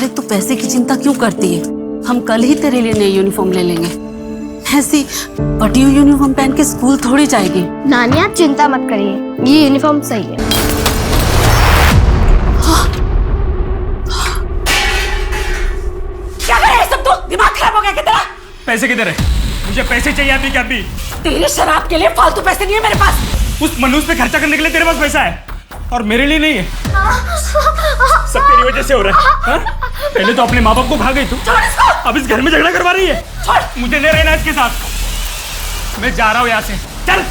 अरे तू पैसे की चिंता क्यों करती है? हम कल ही तेरे लिए नई यूनिफॉर्म ले लेंगे। ऐसी फटी हुई यूनिफॉर्म पहन के स्कूल थोड़ी जाएगी। नानी आप चिंता मत करिए, ये यूनिफॉर्म सही है। क्या कर रहा है सब तू? दिमाग खराब हो गया क्या तेरा? पैसे किधर है? मुझे पैसे चाहिए अभी के अभी। तेरी शराब के लिए फालतू पैसे नहीं है मेरे पास। उस मनुष्य पे खर्चा करने के लिए तेरे पास पैसा है और मेरे लिए नहीं है। सब तेरी वजह से हो रहा है। हाँ? पहले तो अपने माँ बाप को खा गई तू, अब इस घर में झगड़ा करवा रही है। मुझे नहीं रहना इसके साथ, मैं जा रहा हूँ यहाँ से। चल।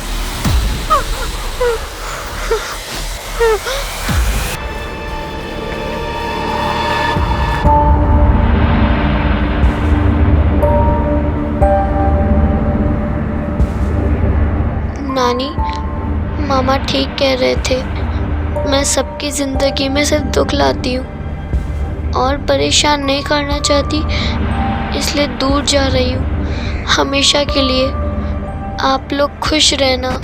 नानी, मामा ठीक कह रहे थे। मैं सबकी जिंदगी में सिर्फ दुख लाती हूँ और परेशान नहीं करना चाहती, इसलिए दूर जा रही हूँ हमेशा के लिए। आप लोग खुश रहना।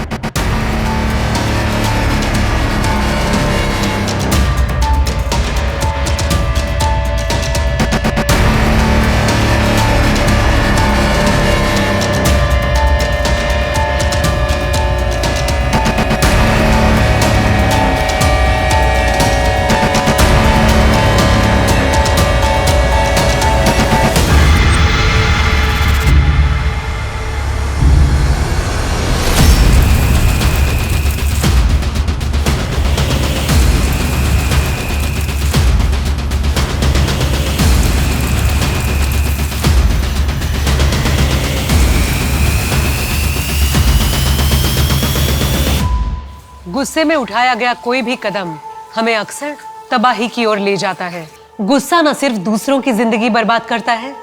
गुस्से में उठाया गया कोई भी कदम हमें अक्सर तबाही की ओर ले जाता है। गुस्सा न सिर्फ दूसरों की जिंदगी बर्बाद करता है,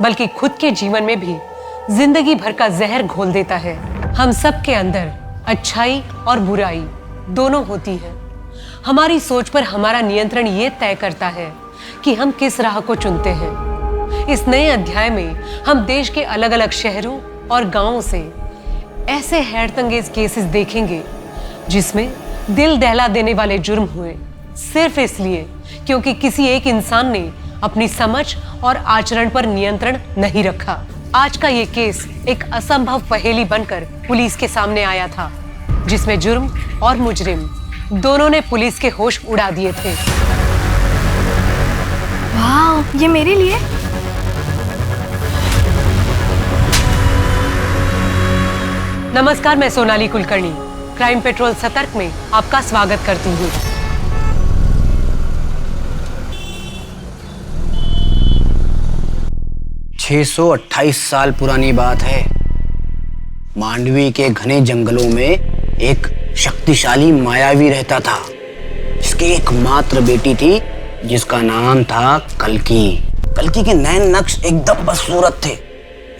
बल्कि खुद के जीवन में भी जिंदगी भर का जहर घोल देता है। हम सब के अंदर अच्छाई और बुराई दोनों होती है। हमारी सोच पर हमारा नियंत्रण ये तय करता है कि हम किस राह को चुनते हैं। इस नए अध्याय में हम देश के अलग अलग शहरों और गांवों से ऐसे हैरतअंगेज केसेस देखेंगे जिसमें दिल दहला देने वाले जुर्म हुए, सिर्फ इसलिए क्योंकि किसी एक इंसान ने अपनी समझ और आचरण पर नियंत्रण नहीं रखा। आज का ये केस एक असंभव पहेली बनकर पुलिस के सामने आया था, जिसमें जुर्म और मुजरिम दोनों ने पुलिस के होश उड़ा दिए थे। वाह, ये मेरे लिए। नमस्कार, मैं सोनाली कुलकर्णी क्राइम पेट्रोल सतर्क में आपका स्वागत करती हूँ। छह 628 साल पुरानी बात है। मांडवी के घने जंगलों में एक शक्तिशाली मायावी रहता था, जिसकी एकमात्र बेटी थी, जिसका नाम था कल्की। कल्की के नैन नक्श एकदम बदसूरत थे,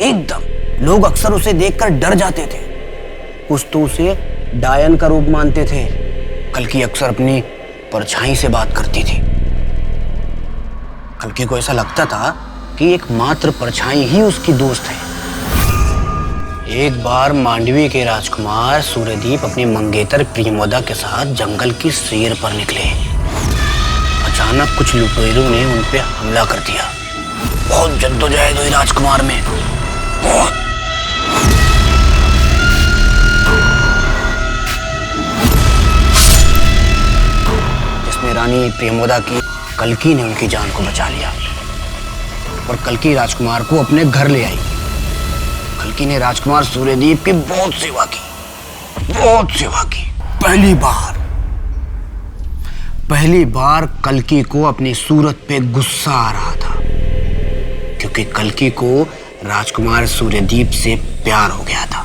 एकदम। लोग अक्सर उसे देखकर डर जाते थे, कुछ तो उसे डायन का रूप मानते थे। कल्की अक्सर अपनी परछाई से बात करती थी। कल्की को ऐसा लगता था कि एकमात्र परछाई ही उसकी दोस्त है। एक बार मांडवी के राजकुमार सूर्यदीप अपनी मंगेतर प्रियमोदा के साथ जंगल की सैर पर निकले। अचानक कुछ लुटेरों ने उन पे हमला कर दिया। बहुत जद्दोजहद हुई राजकुमार में, बहुत। रानी प्रियमोदा की कल्की ने उनकी जान को बचा लिया और कल्की राजकुमार को अपने घर ले आई। कल्की ने राजकुमार सूर्यदीप की बहुत सेवा की, बहुत सेवा की। पहली बार कल्की को अपनी सूरत पे गुस्सा आ रहा था, क्योंकि कल्की को राजकुमार सूर्यदीप से प्यार हो गया था।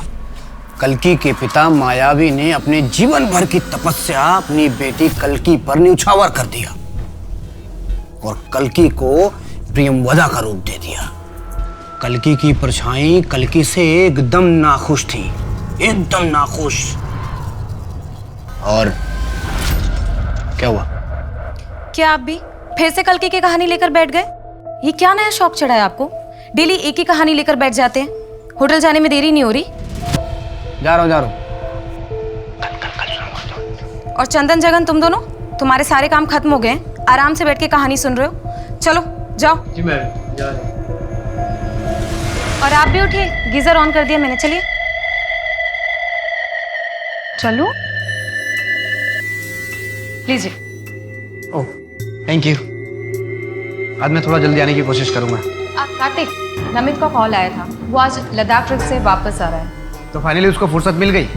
कल्की के पिता मायावी ने अपने जीवन भर की तपस्या अपनी बेटी कल्की पर न्यौछावर कर दिया और कल्की को प्रियमवदा का रूप दे दिया। कल्की की परछाई कल्की से एकदम नाखुश थी, एकदम नाखुश। और क्या हुआ? क्या आप भी फिर से कल्की की कहानी लेकर बैठ गए? ये क्या नया शौक चढ़ा है आपको? डेली एक ही कहानी लेकर बैठ जाते हैं। होटल जाने में देरी नहीं हो रही? जा रहा हूँ। और चंदन जगन, तुम दोनों, तुम्हारे सारे काम खत्म हो गए हैं, आराम से बैठ के कहानी सुन रहे हो। चलो जाओ। जी मैम जा रहे हैं। और आप भी उठिए, गीजर ऑन कर दिया मैंने। चलिए चलो, लीजिए। Oh thank you. आज मैं थोड़ा जल्दी आने की कोशिश करूंगा। कार्तिक, नमित का कॉल आया था, वो आज लद्दाख ट्रिप से वापस आ रहा है। तो फाइनली उसको फुर्सत मिल गई।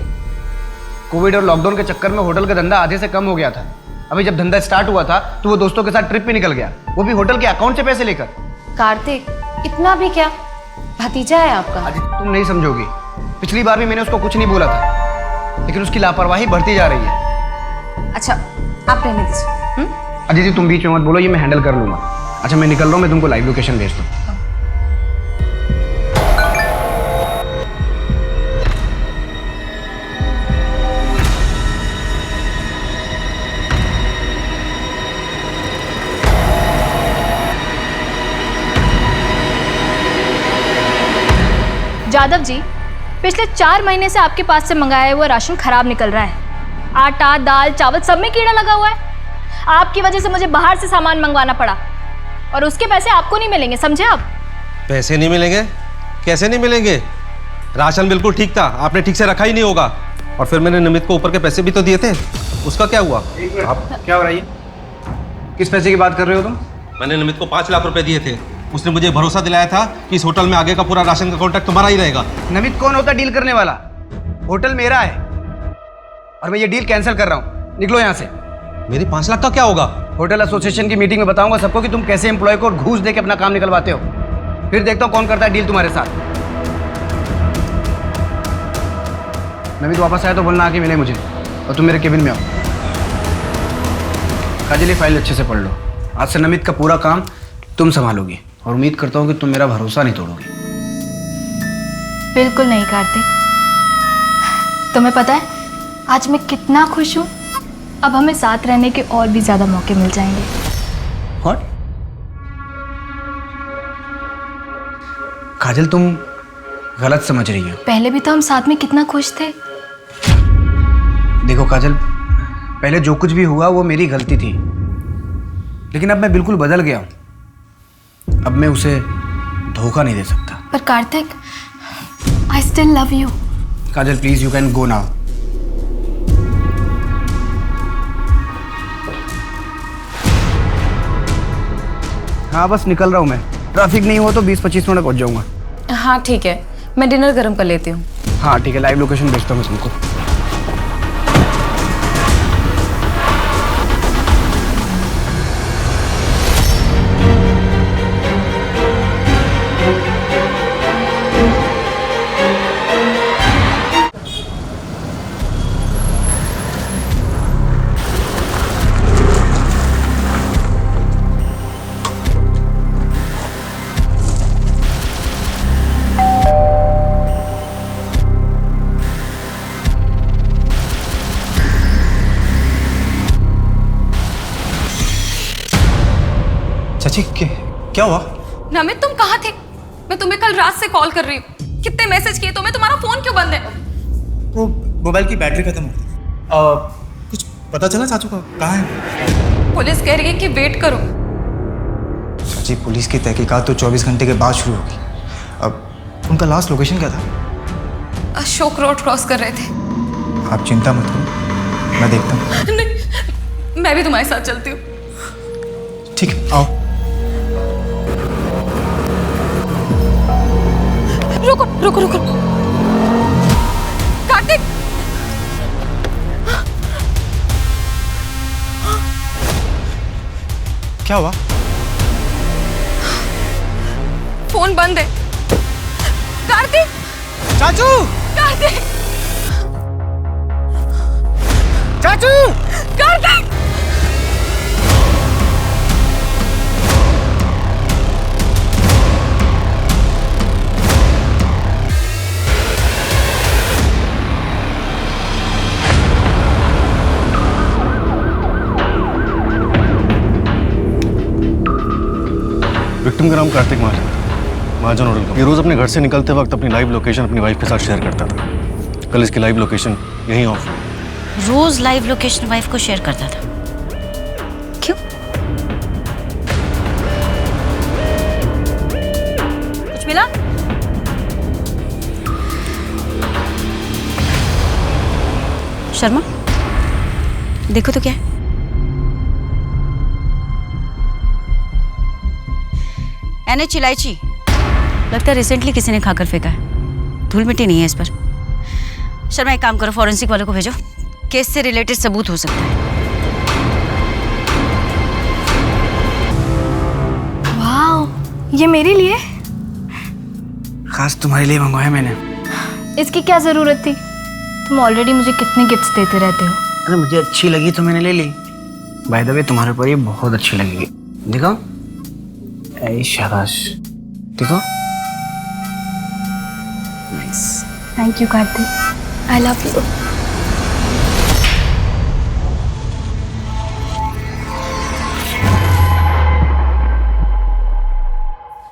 कोविड और लॉकडाउन के चक्कर में होटल का धंधा आधे से कम हो गया था। अभी जब धंधा स्टार्ट हुआ था तो वो दोस्तों के साथ ट्रिप पे निकल गया, वो भी होटल के अकाउंट से पैसे लेकर। कार्तिक, इतना भी क्या, भतीजा है आपका। आज तुम नहीं समझोगी, पिछली बार भी मैंने उसको कुछ नहीं बोला था, लेकिन उसकी लापरवाही बढ़ती जा रही है। अच्छा आप रहने दीजिए। अदिति तुम बीच में मत बोलो, ये मैं हैंडल कर लूंगा। अच्छा मैं निकल रहा हूँ, मैं तुमको लाइव लोकेशन भेज दूँ। जादव जी, पिछले 4 महीने से आपके पास से मंगाया हुआ राशन खराब निकल रहा है। आटा, दाल, चावल सब में कीड़ा लगा हुआ है। आपकी वजह से मुझे बाहर से सामान मंगवाना पड़ा और उसके पैसे आपको नहीं मिलेंगे, समझे आप? पैसे नहीं मिलेंगे? कैसे नहीं मिलेंगे? राशन बिल्कुल ठीक था, आपने ठीक से रखा ही नहीं होगा। और फिर मैंने नमित को ऊपर के पैसे भी तो दिए थे, उसका क्या हुआ? आप क्या हो रहा है? किस पैसे की बात कर रहे हो तुम? मैंने नमित को 5 लाख रुपए दिए थे। उसने मुझे भरोसा दिलाया था कि इस होटल में आगे का पूरा राशन का कॉन्ट्रैक्ट तुम्हारा ही रहेगा। नमित कौन होता डील करने वाला? होटल मेरा है और मैं ये डील कैंसिल कर रहा हूँ। निकलो यहाँ से। मेरी 5 लाख का क्या होगा? होटल एसोसिएशन की मीटिंग में बताऊंगा सबको कि तुम कैसे एम्प्लॉय को घूस दे के अपना काम निकलवाते हो। फिर देखता हूँ कौन करता है डील तुम्हारे साथ। नमित वापस आया तो बोलना आके मिले मुझे, और तुम मेरे केबिन में आओ। काजल ये फाइल अच्छे से पढ़ लो। आज से नमित का पूरा काम तुम संभालोगी और उम्मीद करता हूँ कि तुम मेरा भरोसा नहीं तोड़ोगी। बिल्कुल नहीं कार्तिक। तुम्हें पता है आज मैं कितना खुश हूँ। अब हमें साथ रहने के और भी ज्यादा मौके मिल जाएंगे। और काजल तुम गलत समझ रही हो। पहले भी तो हम साथ में कितना खुश थे। देखो काजल, पहले जो कुछ भी हुआ वो मेरी गलती थी, लेकिन अब मैं बिल्कुल बदल गया हूं। अब मैं उसे धोखा नहीं दे सकता। पर Kartik, I still love you. Kajal please, you can go now. हाँ बस निकल रहा हूँ मैं। ट्रैफिक नहीं हो तो 20-25 मिनट पहुंच जाऊंगा। हाँ ठीक है, मैं डिनर गर्म कर लेती हूँ। हाँ ठीक है, लाइव लोकेशन भेजता हूँ मैं तुमको। चाची क्या हुआ? नमित तुम कहाँ थे? मैं तुम्हें कल रात से कॉल कर रही हूँ। कितने मैसेज किए तुम्हें, तुम्हारा फोन क्यों बंद है? वो मोबाइल की बैटरी खत्म हो गई। कुछ पता चला चाचू का कहाँ है? पुलिस कह रही है कि वेट करो। चाची पुलिस की तहकीकात तो 24 घंटे के बाद शुरू होगी। अब उनका लास्ट लोकेशन क्या था? अशोक रोड क्रॉस कर रहे थे। आप चिंता मत करो, मैं देखता हूँ। नहीं, मैं भी तुम्हारे साथ चलती हूँ। ठीक है आओ। रुको रुको रुको, कार्तिक क्या हुआ? फोन बंद है। कार्तिक, चाचू! कार्तिक, चाचू! कार्तिक! विक्टिम का नाम कार्तिक महाजन, महाजन होटल का। ये रोज अपने घर से निकलते वक्त अपनी लाइव लोकेशन अपनी वाइफ के साथ शेयर करता था। कल इसकी लाइव लोकेशन यहीं ऑफ हुई। रोज लाइव लोकेशन वाइफ को शेयर करता था? क्यों? शर्मा, देखो तो क्या है। NH इलायची, लगता है रिसेंटली किसी ने खाकर फेंका है। धूल मिट्टी नहीं है इस पर। शर्मा, एक काम करो, फॉरेंसिक वालों को भेजो। केस से रिलेटेड सबूत हो सकता है। वाह, ये मेरे लिए? खास तुम्हारे लिए मंगवाया मैंने। इसकी क्या जरूरत थी? तुम ऑलरेडी मुझे कितने गिफ्ट्स देते रहते हो। अरे मुझे अच्छी लगी तो मैंने ले ली। बाय द वे तुम्हारे ऊपर ये बहुत अच्छी लगेगी। देखो, ऐ शाबाश, देखो। Thank you Kartik, I love you.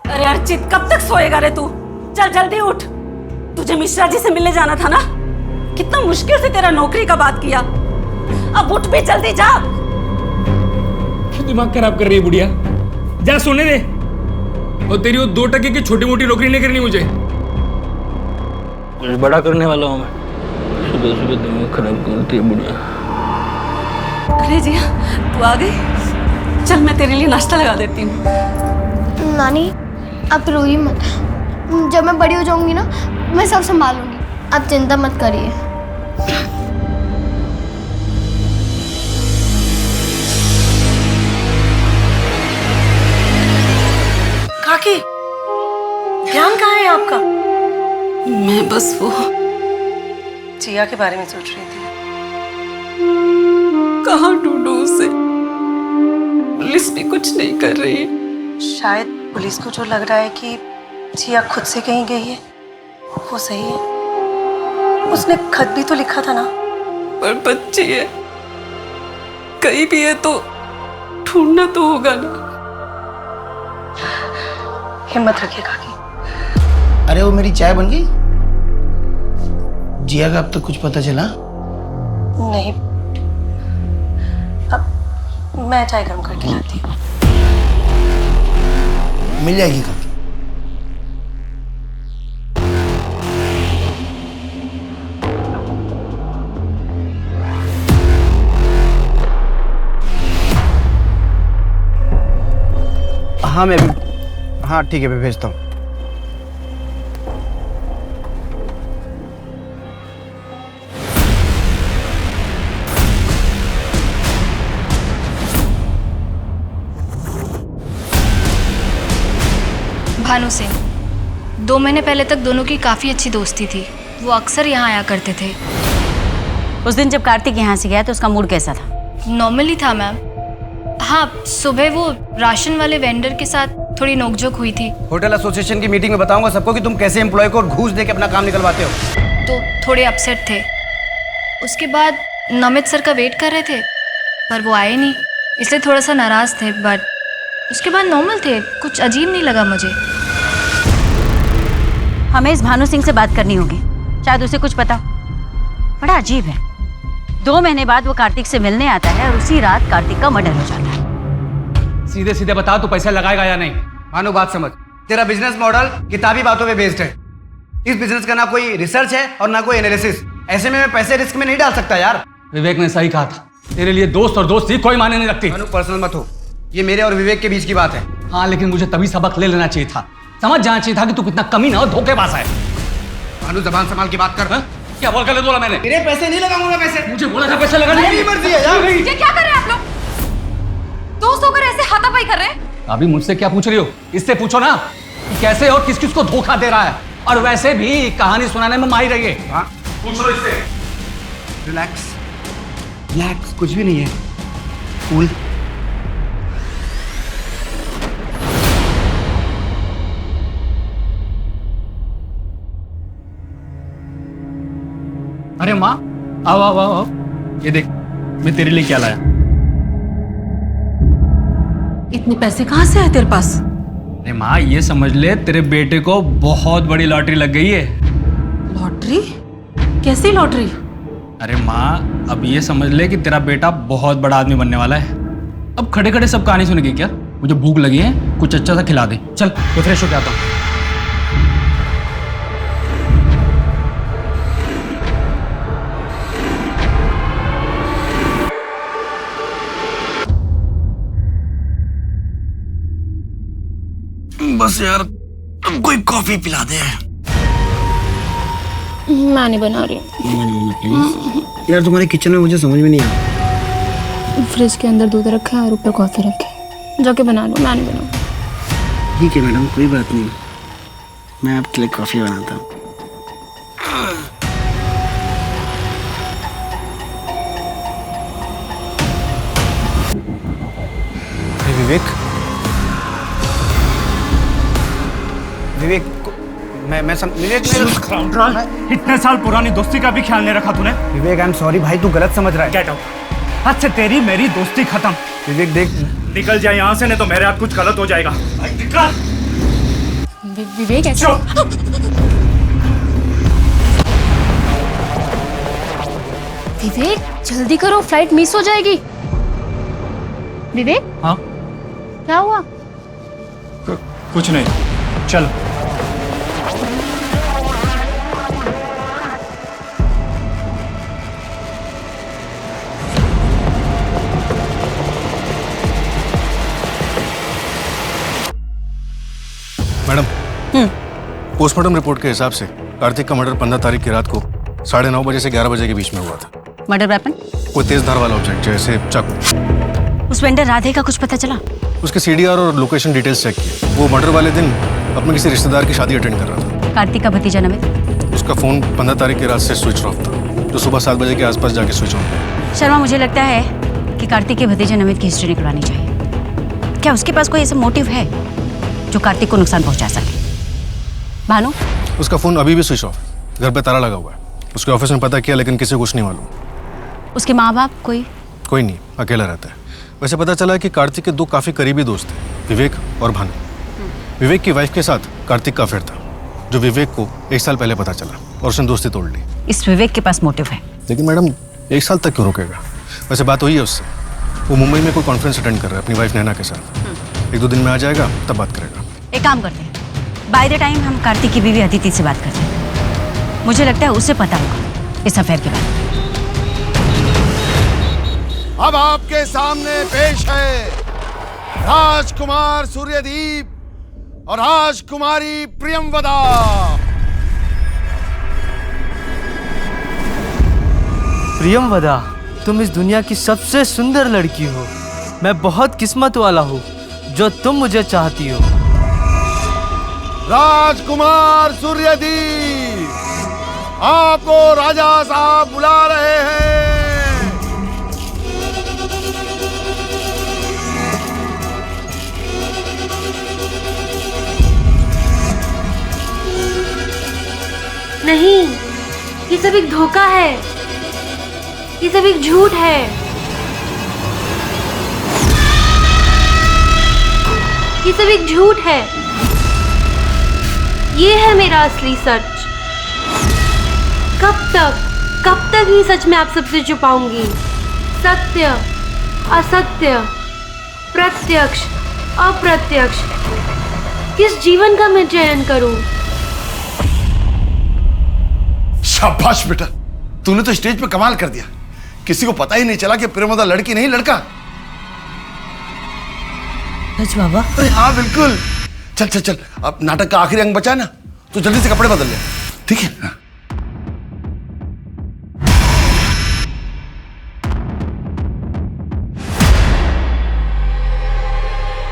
अरे अर्चित, कब तक सोएगा रे तू? चल जल्दी उठ, तुझे मिश्रा जी से मिलने जाना था ना। कितना मुश्किल से तेरा नौकरी का बात किया। अब उठ भी, जल्दी जा। क्यों दिमाग खराब कर रही है बुढ़िया? जा सोने दे। और तेरी वो 2 टके की छोटी मोटी नौकरी नहीं करनी मुझे। कुछ बड़ा करने वाला हूँ मैं। सुबह सुबह दिमाग खराब करती है बुढ़िया। अरे जिया, तू आ गई। चल मैं तेरे लिए नाश्ता लगा देती हूँ। नानी, आप रोइए मत। जब मैं बड़ी हो जाऊंगी ना, मैं सब संभालूंगी। आप चिंता मत करिए। काकी, ध्यान कहाँ है आपका? मैं बस वो जिया के बारे में सोच रही थी। कहाँ ढूंढूं उसे? पुलिस भी कुछ नहीं कर रही। शायद पुलिस को जो लग रहा है कि जिया खुद से कहीं गई है, वो सही है। उसने खत भी तो लिखा था ना। पर बच्ची है, कहीं भी है तो ढूंढना तो होगा ना। हिम्मत रखिए काकी। अरे वो मेरी चाय बन गई? जिया का अब तक कुछ पता चला? नहीं, अब मैं चाय गर्म करके लाती हूँ। मिल जाएगी काकी। हाँ मैं भी, हाँ ठीक है, मैं भेजता हूँ। भानु सिंह, 2 महीने पहले तक दोनों की काफ़ी अच्छी दोस्ती थी। वो अक्सर यहाँ आया करते थे। उस दिन जब कार्तिक यहाँ से गया तो उसका मूड कैसा था? नॉर्मली था मैम। हाँ, सुबह वो राशन वाले वेंडर के साथ थोड़ी नोकझोंक हुई थी। होटल एसोसिएशन की मीटिंग में बताऊंगा सबको कि तुम कैसे एम्प्लॉय को घूस दे के अपना काम निकलवाते हो। तो थोड़े अपसेट थे। उसके बाद नमित सर का वेट कर रहे थे, पर वो आए नहीं, इसलिए थोड़ा सा नाराज़ थे। बट उसके बाद नॉर्मल थे, कुछ अजीब नहीं लगा मुझे। हमें इस भानु सिंह से बात करनी होगी, शायद उसे कुछ पता। बड़ा अजीब है, 2 महीने बाद वो कार्तिक से मिलने आता है और उसी रात कार्तिक का मर्डर हो जाता है। सीधे सीधे बता, तू पैसा लगाएगा या नहीं? मानो बात समझ, तेरा बिजनेस मॉडल किताबी बातों पे बेस्ड है। इस बिजनेस का ना कोई रिसर्च है और ना कोई एनालिसिस। ऐसे में मैं पैसे रिस्क में नहीं डाल सकता यार। विवेक ने सही कहा था, तेरे लिए दोस्त और दोस्ती कोई मायने नहीं रखती। मानो पर्सनल मत हो, ये मेरे और विवेक के बीच की बात है। हाँ, लेकिन मुझे तभी सबक ले लेना चाहिए था, समझ जाना चाहिए था कि तू कितना कमीना और धोखेबाज है। मानो जबान संभाल के बात कर। क्या बोल कर बोला मैंने? तेरे पैसे नहीं लगाऊंगा पैसे। मुझे बोला था पैसे लगाने। मेरी मर्जी है यार। ये क्या कर रहे हैं आप लोग? दोस्त होकर ऐसे हाथापाई कर रहे हैं? अभी मुझसे क्या पूछ रही हो? इससे पूछो ना कि कैसे और किस किस को धोखा दे रहा है। और वैसे भी कहानी सुनाने में माहिर है ये। हाँ, पूछ लो इससे। रिलैक्स रिलैक्स, कुछ भी नहीं है। कूल। अरे माँ, आओ आओ आओ आओ। ये देख, मैं तेरे लिए क्या लाया। इतने पैसे कहाँ से आए तेरे पास? अरे माँ, ये समझ ले तेरे बेटे को बहुत बड़ी लॉटरी लग गई है। लॉटरी? कैसी लॉटरी? अरे माँ, अब ये समझ ले कि तेरा बेटा बहुत बड़ा आदमी बनने वाला है। अब खड़े खड़े सब कहानी सुनेगी क्या? मुझे भूख लगी है, कुछ अच्छा सा खिला दे। चल मैं फ्रेश होके आता हूँ। बस यार अब कोई कॉफी पिला दे। मैं नहीं बना रही हूँ। यार तुम्हारे किचन में मुझे समझ में नहीं आया। फ्रिज के अंदर दूध रखा है और ऊपर कॉफी रखी है, जाके बना लो, मैं नहीं बनाऊँ। ठीक है मैडम, कोई बात नहीं, मैं आपके लिए कॉफी बनाता हूँ। विवेक, विवेक विवेक इतने साल पुरानी दोस्ती का भी ख्याल नहीं रखा तूने। विवेक आई एम सॉरी भाई, तू गलत समझ रहा है। Get out. आज से तेरी मेरी दोस्ती खत्म। विवेक देख, निकल जाए यहाँ से, नहीं तो मेरे हाथ कुछ गलत हो जाएगा। निकल। विवेक ऐसे विवेक जल्दी करो, फ्लाइट मिस हो जाएगी। विवेक, हाँ क्या हुआ? कुछ नहीं, चलो। मैडम, पोस्टमार्टम रिपोर्ट के हिसाब से कार्तिक का मर्डर 15 तारीख की रात को 9:30 बजे से 11 बजे के बीच में हुआ था। Murder weapon? कोई तेज धार वाला ऑब्जेक्ट जैसे चाकू। उस वेंडर राधे का कुछ पता चला? उसके सीडीआर और लोकेशन डिटेल्स चेक किए। वो मर्डर वाले दिन अपने किसी रिश्तेदार की शादी अटेंड कर रहा था। कार्तिक का भतीजा नमित? उसका फोन 15 तारीख की रात से स्विच ऑफ था, जो सुबह 7 बजे के आसपास जाके स्विच ऑन हुआ। शर्मा, मुझे लगता है कि कार्तिक के भतीजे नमित की हिस्ट्री निकलवानी चाहिए। क्या उसके पास कोई ऐसा मोटिव है जो कार्तिक को नुकसान पहुंचा सके? भानु? उसका फोन अभी भी स्विच ऑफ, घर पे ताला लगा हुआ है। उसके ऑफिस में पता किया लेकिन किसी को कुछ नहीं मालूम। उसके माँ बाप? कोई नहीं, अकेला रहता है। वैसे पता चला है कि कार्तिक के 2 काफी करीबी दोस्त थे, विवेक और भानु। विवेक की वाइफ के साथ कार्तिक का अफेयर था, जो विवेक को 1 साल पहले पता चला और उसने दोस्ती तोड़ ली। इस विवेक के पास मोटिव है। लेकिन मैडम 1 साल तक क्यों रुकेगा? वैसे बात हुई है उससे, वो मुंबई में कोई कॉन्फ्रेंस अटेंड कर रहा है अपनी वाइफ नैना के साथ। 1-2 दिन में आ जाएगा, तब बात करेगा। एक काम करते हैं, बाय द टाइम हम कार्तिक की बीवी अदिति से बात करते हैं। मुझे लगता है उसे पता होगा इस अफेयर के बारे में। अब आपके सामने पेश है राजकुमार सूर्यदीप और राजकुमारी प्रियमवदा। प्रियमवदा, तुम इस दुनिया की सबसे सुंदर लड़की हो। मैं बहुत किस्मत वाला हूँ जो तुम मुझे चाहती हो। राजकुमार सूर्यदीप, आपको राजा साहब बुला रहे हैं। नहीं, ये सब एक धोखा है, ये सब एक झूठ है। ये सब एक झूठ है। ये है मेरा असली सच। कब तक ही सच मैं आप सबसे छुपाऊंगी? सत्य, असत्य, प्रत्यक्ष, अप्रत्यक्ष, किस जीवन का मैं चयन करूं? शाबाश बेटा, तूने तो स्टेज पे कमाल कर दिया। किसी को पता ही नहीं चला कि प्रियमवदा लड़की नहीं लड़का। सच बाबा? अरे हाँ बिल्कुल। चल चल चल, अब नाटक का आखिरी अंग बचा ना, तो जल्दी से कपड़े बदल ले, ठीक है? हाँ।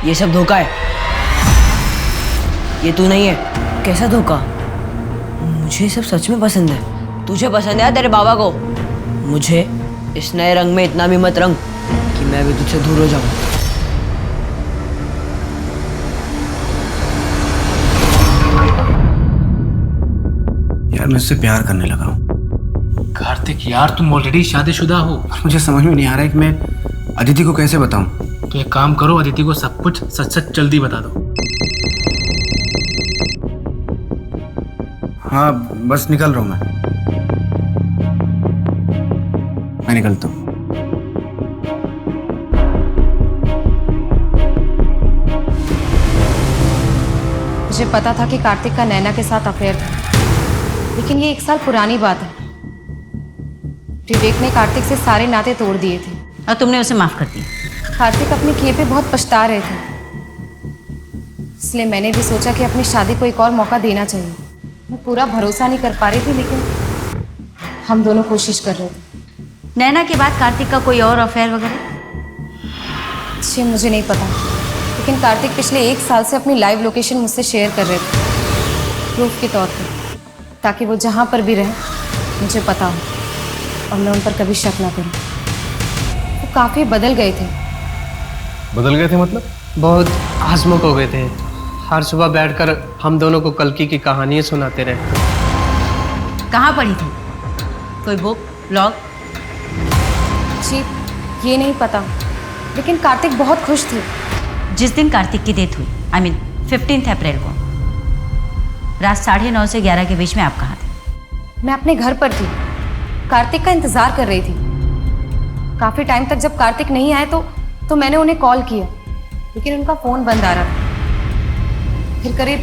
ये सब धोखा है, ये तू नहीं है। कैसा धोखा? मुझे सब सच में पसंद है। तुझे पसंद है तेरे बाबा को? मुझे इस नए रंग में इतना भी मत रंग कि मैं भी तुझसे दूर हो जाऊं। यार मैं उससे प्यार करने लगा हूँ। कार्तिक यार, तुम ऑलरेडी शादीशुदा हो। मुझे समझ में नहीं आ रहा है कि मैं अदिति को कैसे बताऊं। तो एक काम करो, अदिति को सब कुछ सच सच जल्दी बता दो। हाँ बस निकल रहा हूँ मैं निकलता हूँ। मुझे पता था कि कार्तिक का नैना के साथ अफेयर था, लेकिन ये 1 साल पुरानी बात है। विवेक ने कार्तिक से सारे नाते तोड़ दिए थे और तुमने उसे माफ कर दिया। कार्तिक अपने किए पे बहुत पछता रहे थे। इसलिए मैंने भी सोचा कि अपनी शादी को एक और मौका देना चाहिए। मैं पूरा भरोसा नहीं कर पा रही थी, लेकिन हम दोनों कोशिश कर रहे थे। नैना के बाद कार्तिक का कोई और अफेयर वगैरह? जी मुझे नहीं पता, लेकिन कार्तिक पिछले 1 साल से अपनी लाइव लोकेशन मुझसे शेयर कर रहे थे, प्रूफ के तौर पे, ताकि वो जहाँ पर भी रहे मुझे पता हो और मैं उन पर कभी शक ना करूँ। वो काफ़ी बदल गए थे। बदल गए थे मतलब? बहुत हंसमुख हो गए थे। हर सुबह बैठकर हम दोनों को कल्कि की कहानियाँ सुनाते रहे। कहाँ पढ़ी थी? कोई बुक, ब्लॉग? जी ये नहीं पता, लेकिन कार्तिक बहुत खुश थे। जिस दिन कार्तिक की डेथ हुई, I mean 15 अप्रैल को, रात 9:30 से 11 के बीच में आप कहाँ थे? मैं अपने घर पर थी, कार्तिक का इंतज़ार कर रही थी। काफ़ी टाइम तक जब कार्तिक नहीं आए तो मैंने उन्हें कॉल किया, लेकिन उनका फ़ोन बंद आ रहा था। फिर करीब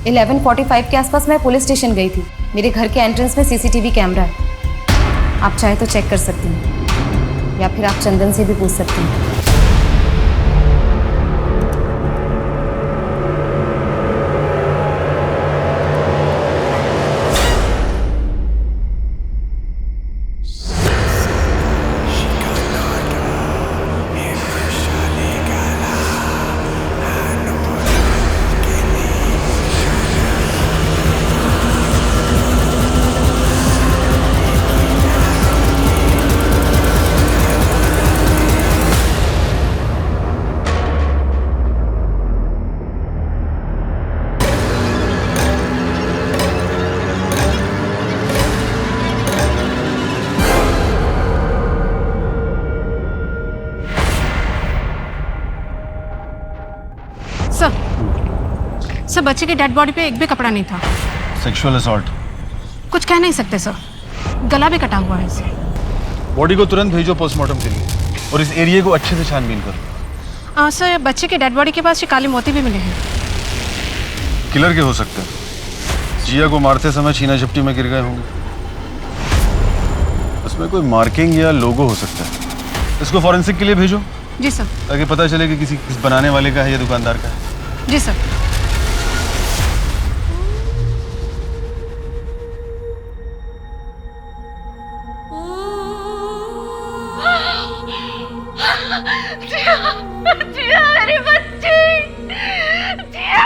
11:45 के आसपास मैं पुलिस स्टेशन गई थी। मेरे घर के एंट्रेंस में CCTV कैमरा है, आप चाहे तो चेक कर सकती हैं, या फिर आप चंदन से भी पूछ सकती हैं। सर बच्चे की डेड बॉडी पे एक भी कपड़ा नहीं था। Sexual assault? कुछ कह नहीं सकते सर, गला भी कटा हुआ है इसे। बॉडी को तुरंत भेजो पोस्टमार्टम के लिए, और इस एरिया को अच्छे से छानबीन करो। सर बच्चे की डेड बॉडी के पास ये काले मोती भी मिले हैं। किलर के हो सकते हैं, जिया को मारते समय छीना झपटी में गिर गए होंगे। उसमें कोई मार्किंग या लोगो हो सकता है। इसको फॉरेंसिक के लिए भेजो। जी सर। ताकि पता चले कि किसी बनाने वाले का है या दुकानदार का है। जी सर। जिया मेरी बच्ची, जिया,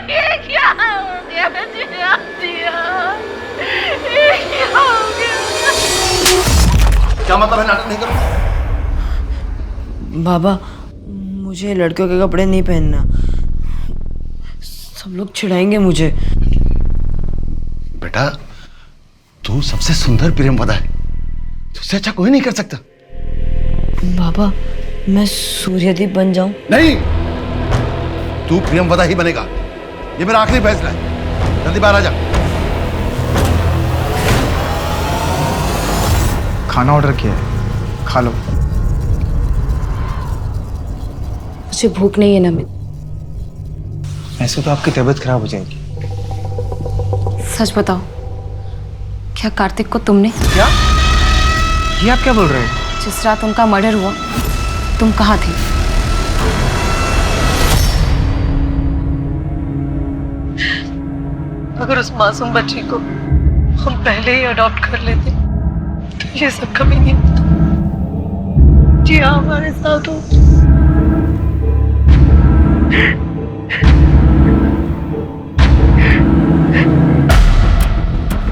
ये क्या हो गया जिया, जिया, ये क्या हो गया? क्या मतलब है नाटक नहीं करो? बाबा मुझे लड़कियों के कपड़े नहीं पहनना, सब लोग छिड़ाएंगे मुझे। बेटा तू सबसे सुंदर प्रेमवदा है, तुझसे अच्छा कोई नहीं कर सकता। बाबा मैं सूर्यदीप बन जाऊं? नहीं, तू प्रियमवदा ही बनेगा, ये मेरा आखिरी फैसला है। जल्दी बाहर आ जा। खाना ऑर्डर किया है, खा लो। मुझे भूख नहीं है नमित। ऐसे तो आपकी तबीयत खराब हो जाएगी। सच बताओ, क्या कार्तिक को तुमने? क्या? ये आप क्या बोल रहे हैं? जिस रात उनका मर्डर हुआ तुम कहाँ थे? अगर उस मासूम बच्ची को हम पहले ही अडॉप्ट कर लेते तो ये सब कभी नहीं होता। जी हाँ, हमारे साथ हो।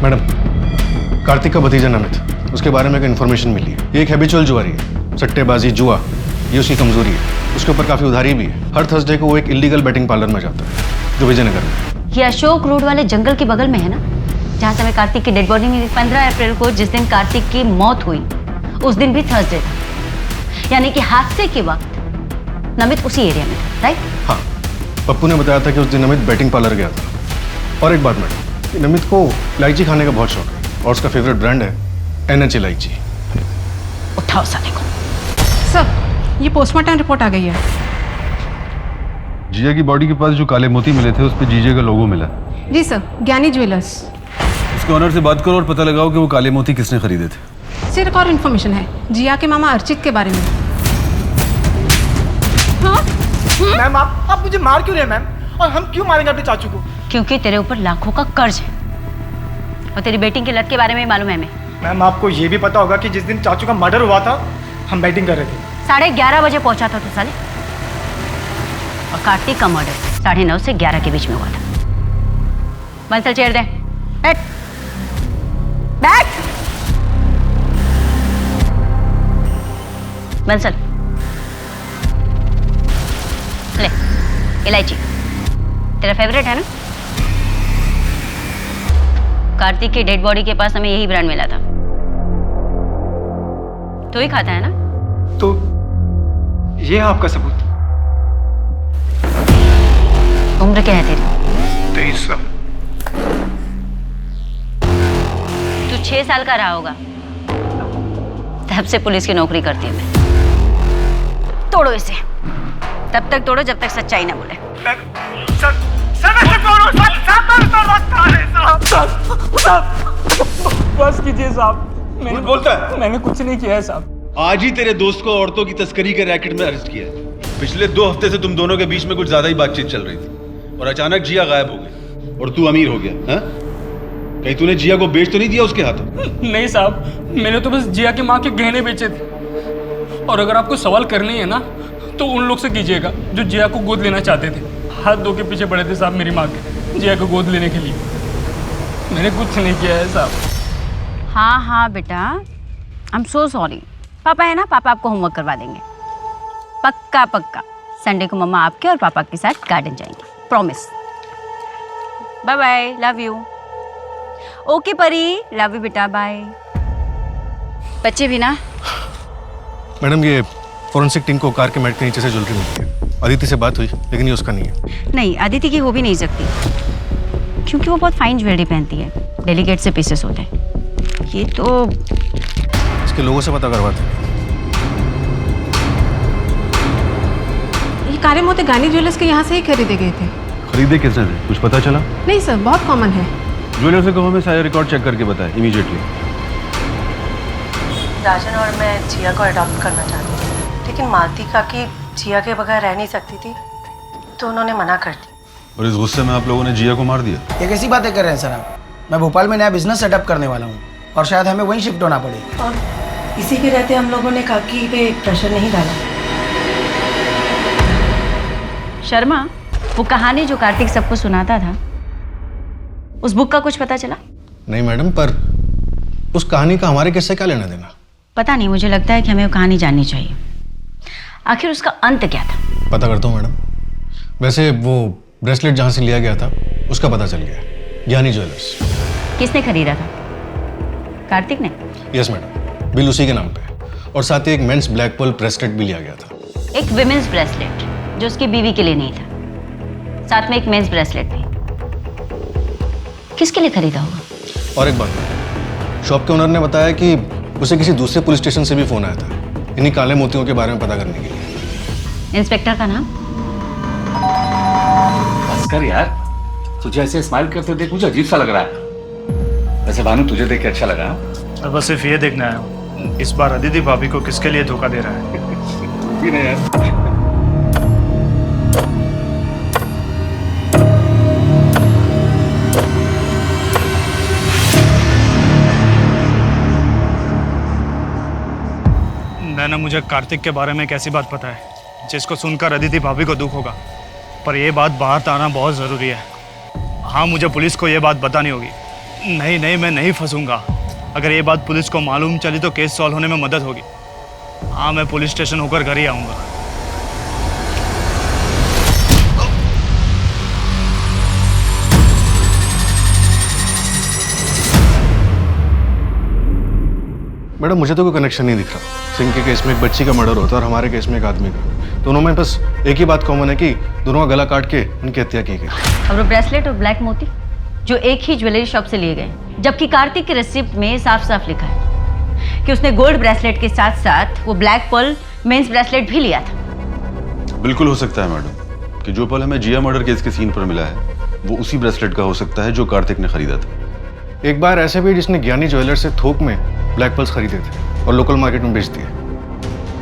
मैडम, कार्तिक का भतीजा नमित, उसके बारे में एक इन्फॉर्मेशन मिली है। ये एक हैबिचुअल जुआरी है, सट्टेबाजी, जुआ, ये उसकी कमजोरी है। उसके ऊपर काफी उधारी भी है। हर थर्सडे को वो एक इलीगल बेटिंग पार्लर में जाता है, जो विजयनगर में। ये अशोक रोड वाले जंगल के बगल में है ना, जहाँ समय कार्तिक की डेड बॉडी मिली। 15 अप्रैल को जिस दिन कार्तिक की मौत हुई, उस दिन भी थर्सडे था, यानी कि हादसे के वक्त नमित उसी एरिया में था, राइट? हाँ, पप्पू ने बताया था कि उस दिन नमित बेटिंग पार्लर गया था। और एक बात मैडम, नमित को इलायची खाने का बहुत शौक है, और उसका फेवरेट ब्रांड है NH इलायची। उठाओ साले को। सर, ये पोस्टमार्टम रिपोर्ट आ गई है। जिया की बॉडी के पास जो काले मोती मिले थे, उस पर जीजे का लोगो मिला। जी सर, ज्ञानी ज्वेलर्स। उसके ऑनर से बात करो और पता लगाओ कि वो काले मोती किसने खरीदे थे। सर एक और इन्फॉर्मेशन है जिया के मामा अर्चित के बारे में। हाँ? मैम आप मुझे मार क्यों रहे हैं मैम? और हम क्यों मारेंगे अपने चाचू को? क्योंकि तेरे ऊपर लाखों का कर्ज है और तेरी बेटिंग की लत के बारे में मालूम है हमें। मैम आपको ये भी पता होगा कि जिस दिन चाचू का मर्डर हुआ था हम बैटिंग कर रहे थे। 11:30 बजे पहुंचा था तू साले, और कार्तिक का मर्डर 9:30 से 11 के बीच में हुआ था। बंसल चेयर दे, बैठ बैठ। बंसल ले इलायची, तेरा फेवरेट है ना? कार्तिक की डेड बॉडी के पास हमें यही ब्रांड मिला था। तो ही खाता है ना? तो ये है आपका सबूत? उम्र क्या है तेरी? 23 साल। तू 6 साल का रहा होगा, तब से पुलिस की नौकरी करती हूँ मैं। तोड़ो इसे, तब तक तोड़ो जब तक सच्चाई ना बोले। बस कीजिए साहब, मैंने बोलता है मैंने कुछ नहीं किया है साहब। आज ही तेरे दोस्त को औरतों की तस्करी के रैकेट में अरेस्ट किया है। पिछले 2 हफ्ते से तुम दोनों के बीच में कुछ ज्यादा ही बातचीत चल रही थी और अचानक जिया गायब हो गई और तू अमीर हो गया। हाँ? कहीं तूने जिया को बेच तो नहीं दिया उसके हाथों? नहीं साहब, मैंने तो बस जिया की माँ के गहने बेचे थे। और अगर आपको सवाल करनी है ना तो उन लोग से कीजिएगा जो जिया को गोद लेना चाहते थे। हाथ धो के पीछे पड़े थे साहब मेरी माँ के, जिया को गोद लेने के लिए। मैंने कुछ नहीं किया है साहब। हाँ बेटा, आई एम सो सॉरी। पापा है ना, पापा आपको होमवर्क करवा देंगे। पक्का संडे को मम्मा आपके और पापा के साथ गार्डन जाएंगे, promise. Bye bye, love you. Okay Pari, love you बेटा, बाय। बच्चे भी ना। मैडम ये फॉरेंसिक टीम को कार के मैट के नीचे से ज्वेलरी मिली है। अदिति से बात हुई लेकिन ये उसका नहीं है। नहीं, अदिति की हो भी नहीं सकती क्योंकि वो बहुत फाइन ज्वेलरी पहनती है, डेलीकेट से पीसेस होते हैं। ये तो इसके लोगों से पता करवाते हैं। ये कारे मोते गानी ज्वेलर्स के यहाँ से ही खरीदे गए थे। खरीदे किसने थे, कुछ पता चला? नहीं सर, बहुत कॉमन है। ज्वेलर से कहो हमें सारे रिकॉर्ड चेक करके बताएं इमीडिएटली। राजन और मैं जिया को अडॉप्ट करना चाहती थी, लेकिन मालती काकी जिया के बगैर रह नहीं सकती थी, तो उन्होंने मना कर दी। और इस गुस्से में आप लोगों ने जिया को मार दिया? ये कैसी बातें कर रहे हैं सर आप? मैं भोपाल में नया बिजनेस सेटअप करने वाला हूँ और शायद हमें वहीं शिफ्ट होना पड़े। और इसी के रहते हम लोगों ने काकी पे प्रेशर नहीं डाला। शर्मा, वो कहानी जो कार्तिक सबको सुनाता था, उस बुक का कुछ पता चला? नहीं मैडम, पर उस कहानी का हमारे किससे क्या लेना देना? पता नहीं, मुझे लगता है कि हमें वो कहानी जाननी चाहिए। आखिर उसका अंत क्या था? पता करता हूँ मैडम। वैसे वो ब्रेसलेट जहाँ से लिया गया था उसका पता चल गया, ज्ञानी ज्वेलर्स। किसने खरीदा था? कार्तिक ने? यस मैडम, बिल उसी के नाम पे है और साथ ही एक मेंस ब्लैक पर्ल ब्रेसलेट भी लिया गया था। एक विमेंस ब्रेसलेट जो उसकी बीवी के लिए नहीं था, साथ में एक मेंस ब्रेसलेट भी। किसके लिए खरीदा होगा? और एक बात, शॉप के ओनर ने बताया कि उसे किसी दूसरे पुलिस स्टेशन से भी फोन आया था इन्हीं काले मोतियों के बारे में पता करने के लिए। इंस्पेक्टर का नाम? बस कर यार, तुझे ऐसे स्माइल करते हुए देख मुझे अजीब सा लग रहा है। वैसे भानु, तुझे देख के अच्छा लगा? और बस सिर्फ ये देखना है इस बार अदिति भाभी को किसके लिए धोखा दे रहा है। भी नहीं यार। नैना, मुझे कार्तिक के बारे में एक ऐसी बात पता है जिसको सुनकर अदिति भाभी को दुख होगा, पर यह बात बाहर ताना बहुत ज़रूरी है। हाँ, मुझे पुलिस को यह बात बतानी होगी। नहीं, मैं नहीं फंसूंगा। अगर ये बात पुलिस को मालूम चली तो केस सॉल्व होने में मदद होगी। हाँ, मैं पुलिस स्टेशन होकर घर ही आऊँगा। मैडम, मुझे तो कोई कनेक्शन नहीं दिख रहा। सिंह के केस में एक बच्ची का मर्डर होता है और हमारे केस में एक आदमी का। दोनों में बस एक ही बात कॉमन है कि दोनों का गला काट के इनकी हत्या की गई। और वो ब्रेसलेट और ब्लैक मोती जो एक ही ज्वेलरी शॉप से लिए गए, जबकि कार्तिक के रिसिप्ट में साफ साफ लिखा है कि उसने गोल्ड ब्रेसलेट के साथ साथ वो ब्लैक पर्ल मेंस ब्रेसलेट भी लिया था। बिल्कुल हो सकता है मैडम कि जो पल हमें जिया मर्डर केस के सीन पर मिला है वो उसी ब्रेसलेट का हो सकता है जो कार्तिक ने खरीदा था। एक बार ऐसे भी जिसने ज्ञानी ज्वेलर से थोक में ब्लैक पर्ल्स खरीदे थे और लोकल मार्केट में बेच दिए,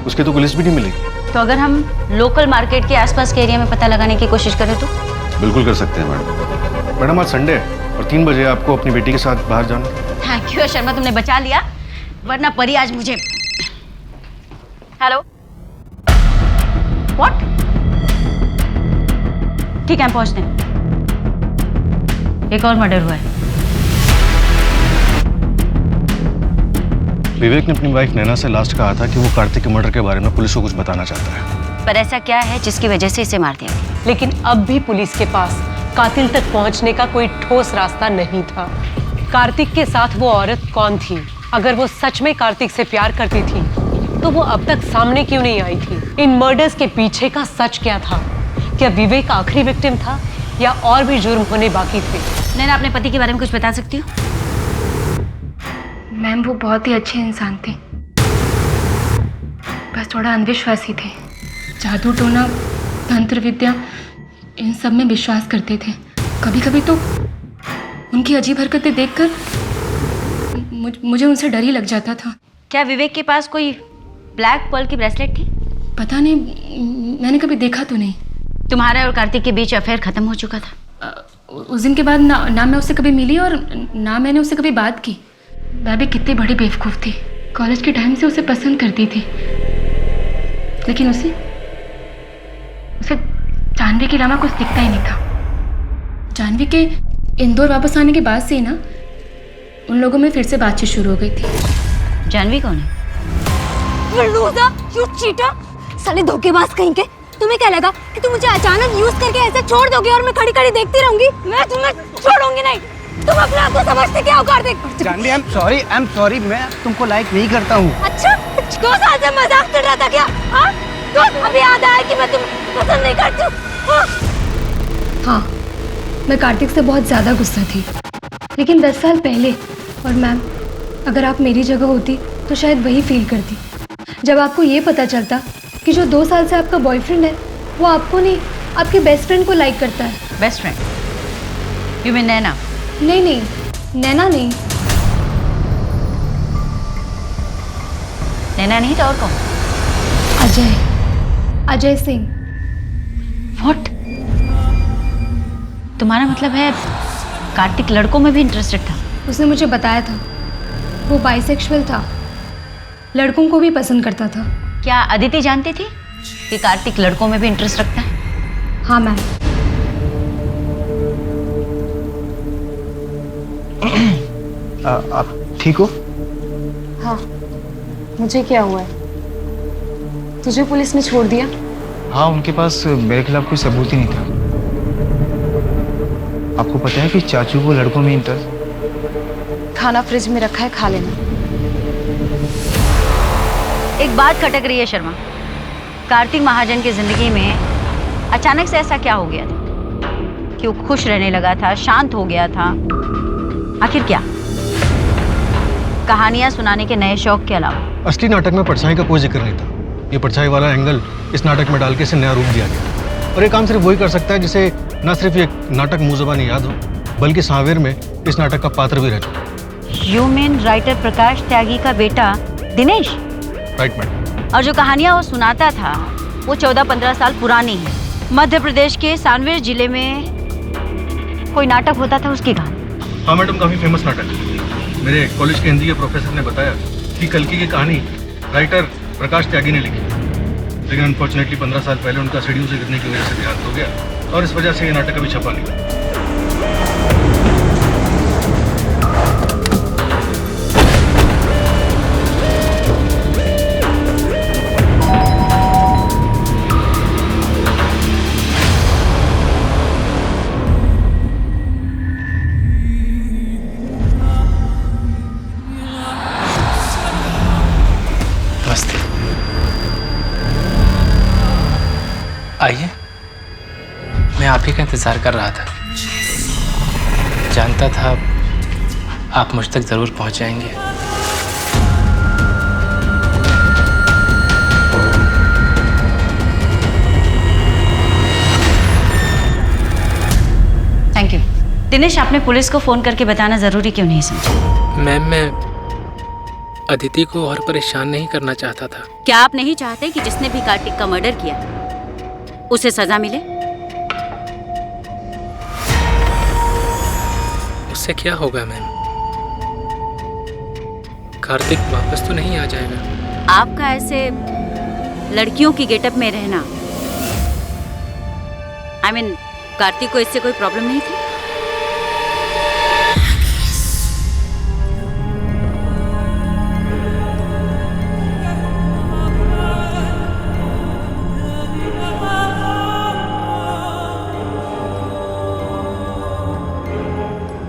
उसकी तो पुलिस भी नहीं मिली। तो अगर हम लोकल मार्केट के आसपास के एरिया में पता लगाने की कोशिश करें तो? बिल्कुल कर सकते हैं मैडम। मैडम आज संडे है और 3 बजे आपको अपनी बेटी के साथ बाहर जाना है। थैंक यू शर्मा, तुमने बचा लिया, वरना परी आज मुझे। Hello, what? ठीक है, हम पहुंचते हैं। एक और मर्डर हुआ है। विवेक ने अपनी वाइफ नैना से लास्ट कहा था कि वो कार्तिक के मर्डर के बारे में पुलिस को कुछ बताना चाहता है। पर ऐसा क्या है जिसकी वजह से इसे मार दिया गया? लेकिन अब भी पुलिस के पास कातिल तक पहुंचने का कोई ठोस रास्ता नहीं था। कार्तिक के साथ वो औरत कौन थी? अगर वो सच में कार्तिक से प्यार करती थी तो वो अब तक सामने क्यों नहीं आई थी? इन मर्डर्स के पीछे का सच क्या था? क्या विवेक आखिरी विक्टिम था या और भी जुर्म होने बाकी थे? नैना, अपने पति के बारे में कुछ बता सकती हो? मैम वो बहुत ही अच्छे इंसान थे, बस थोड़ा अंधविश्वासी थे। जादू टोना, तंत्र विद्या, इन सब में विश्वास करते थे। कभी कभी तो उनकी अजीब हरकतें देखकर मुझे उनसे डर ही लग जाता था। क्या विवेक के पास कोई ब्लैक पर्ल की ब्रेसलेट थी? पता नहीं, मैंने कभी देखा तो नहीं। तुम्हारा और कार्तिक के बीच अफेयर खत्म हो चुका था? उस दिन के बाद ना मैं उससे कभी मिली और ना मैंने उससे कभी बात की। मैं भी कितनी बड़ी बेवकूफ़ थी। कॉलेज के टाइम से उसे पसंद करती थी, लेकिन उसे जानवी के अलावा कुछ दिखता ही नहीं था। जानवी के इंदौर वापस आने के बाद से ही ना उन लोगों में फिर से बातचीत शुरू हो गई थी। जानवी कौन है? यू चीटर, साले धोखेबाज कहीं के। तुम्हें क्या लगा कि तुम मुझे अचानक यूज करके ऐसे छोड़ दोगे और मैं खड़ी खड़ी देखती रहूंगी? मैं तुम्हें छोड़ूंगी नहीं। तुम अपने आप को समझते क्या हो Kartik? Janvi, I am sorry, मैं तुमको लाइक नहीं करता हूँ। अच्छा, 2 साल से मजाक कर रहा था क्या? हाँ, तो अभी याद आया कि मैं तुम्हें पसंद नहीं करती हूँ। हाँ, मैं कार्तिक से बहुत ज्यादा गुस्सा थी, लेकिन 10 साल पहले। और मैम, अगर आप मेरी जगह होती तो शायद वही फील करती। जब आपको ये पता चलता कि जो 2 साल से आपका बॉयफ्रेंड है वो आपको नहीं, आपके बेस्ट फ्रेंड को लाइक करता है। Best friend? यू मीन नैना? नहीं, नैना नहीं। नैना नहीं तो और कौन? अजय सिंह। व्हाट? तुम्हारा मतलब है कार्तिक लड़कों में भी इंटरेस्टेड था? उसने मुझे बताया था वो बाइसेक्सुअल था, लड़कों को भी पसंद करता था। क्या अदिति जानती थी कि कार्तिक लड़कों में भी इंटरेस्ट रखता है? हाँ मैम। आप ठीक हो? हाँ, मुझे क्या हुआ है? तुझे पुलिस ने छोड़ दिया? हाँ, उनके पास मेरे खिलाफ कोई सबूत ही नहीं था। आपको पता है कि चाचू को लड़कों में इंटरेस्ट। खाना फ्रिज में रखा है, खा लेना। एक बात खटक रही है शर्मा, कार्तिक महाजन की जिंदगी में अचानक से ऐसा क्या हो गया था कि वो खुश रहने लगा था, शांत हो गया था? आखिर क्या? कहानियां सुनाने के नए शौक के अलावा? असली नाटक में परछाई का कोई जिक्र नहीं था। ये परछाई वाला एंगल इस नाटक में डाल के इसे नया रूप दिया गया। और ये काम सिर्फ वही कर सकता है जिसे न सिर्फ ये नाटक मुंह ज़बानी याद हो, बल्कि सांवेर में इस नाटक का पात्र भी रह चुका। यू मीन राइटर प्रकाश त्यागी का बेटा दिनेश? Right madam. और जो कहानियां वो सुनाता था वो 14-15 साल पुरानी है। मध्य प्रदेश के सांवेर जिले में कोई नाटक होता था, उसकी कहानी। हाँ मैडम, काफ़ी फेमस नाटक है। मेरे कॉलेज के हिंदी के प्रोफेसर ने बताया कि कल्कि की कहानी राइटर प्रकाश त्यागी ने लिखी, लेकिन अनफॉर्चुनेटली 15 साल पहले उनका सीढ़ियों से गिरने की वजह से देहांत हो गया और इस वजह से ये नाटक अभी छपा नहीं। आइए, मैं आप ही का इंतज़ार कर रहा था। जानता था आप मुझ तक ज़रूर पहुंच जाएंगे। Thank you. दिनेश, आपने पुलिस को फ़ोन करके बताना ज़रूरी क्यों नहीं समझा? मैम, मैं अदिति को और परेशान नहीं करना चाहता था। क्या आप नहीं चाहते कि जिसने भी कार्तिक का मर्डर किया उसे सजा मिले? उससे क्या होगा मैम? कार्तिक वापस तो नहीं आ जाएगा। आपका ऐसे लड़कियों की गेटअप में रहना, I mean, कार्तिक को इससे कोई प्रॉब्लम नहीं थी?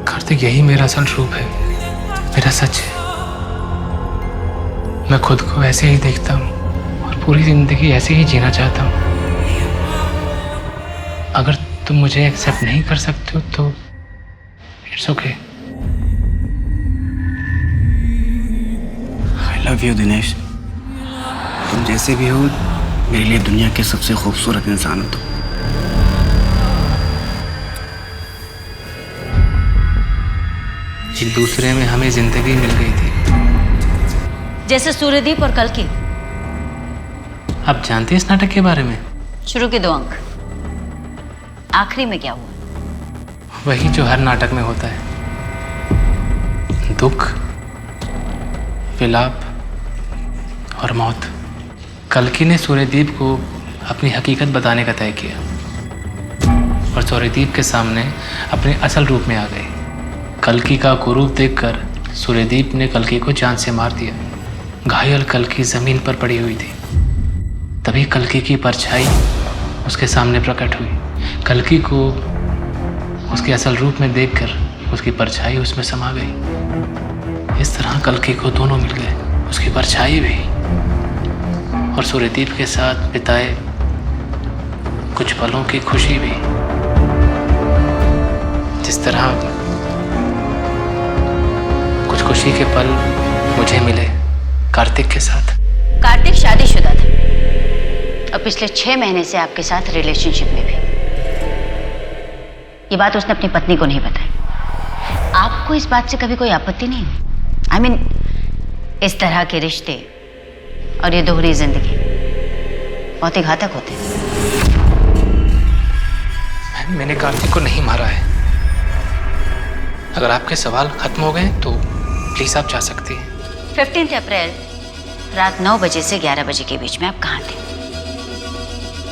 कार्तिक यही मेरा असल रूप है, मेरा सच है। मैं खुद को ऐसे ही देखता हूँ और पूरी जिंदगी ऐसे ही जीना चाहता हूँ। अगर तुम मुझे एक्सेप्ट नहीं कर सकते हो तो it's okay. I love you Dinesh. तुम जैसे भी हो मेरे लिए दुनिया के सबसे खूबसूरत इंसान हो तुम। एक दूसरे में हमें जिंदगी मिल गई थी, जैसे सूर्यदीप और कल्कि। आप जानते हैं इस नाटक के बारे में? शुरू के 2 अंक, आखिरी में क्या हुआ? वही जो हर नाटक में होता है, दुख, विलाप और मौत। कल्कि ने सूर्यदीप को अपनी हकीकत बताने का तय किया और सूर्यदीप के सामने अपने असल रूप में आ गई। कल्कि का कुरूप देखकर सूर्यदीप ने कल्कि को जान से मार दिया। घायल कल्कि जमीन पर पड़ी हुई थी। तभी कल्कि की परछाई उसके सामने प्रकट हुई। कल्कि को उसके असल रूप में देखकर उसकी परछाई उसमें समा गई। इस तरह कल्कि को दोनों मिल गए, उसकी परछाई भी और सूर्यदीप के साथ बिताए कुछ पलों की खुशी भी। जिस तरह कुछ खुशी के पल मुझे मिले कार्तिक के साथ। कार्तिक शादीशुदा था और पिछले 6 महीने से आपके साथ रिलेशनशिप में भी। ये बात उसने अपनी पत्नी को नहीं बताई। आपको इस बात से कभी कोई आपत्ति नहीं? I mean, इस तरह के रिश्ते और ये दोहरी जिंदगी बहुत ही घातक होते हैं। मैंने कार्तिक को नहीं मारा है। अगर आपके सवाल खत्म हो गए तो प्लीज आप जा सकती हैं। 15 अप्रैल रात 9 बजे से 11 बजे के बीच में आप कहाँ थे?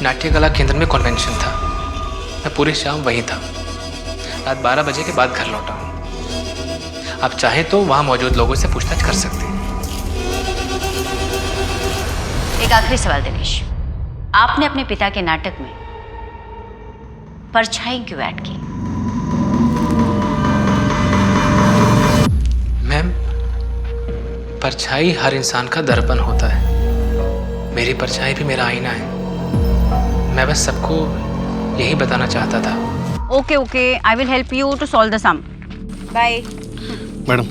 नाट्य कला केंद्र में कन्वेंशन था, मैं पूरी शाम वहीं था। रात 12 बजे के बाद घर लौटा हूँ। आप चाहें तो वहाँ मौजूद लोगों से पूछताछ कर सकते हैं। एक आखिरी सवाल दिनेश, आपने अपने पिता के नाटक में परछाई क्यों ऐड की? मैम, परछाई हर इंसान का दर्पण होता है। मेरी परछाई भी मेरा आईना है। मैं बस सबको यही बताना चाहता था। Okay okay, I will help you to solve the sum. Bye. Madam,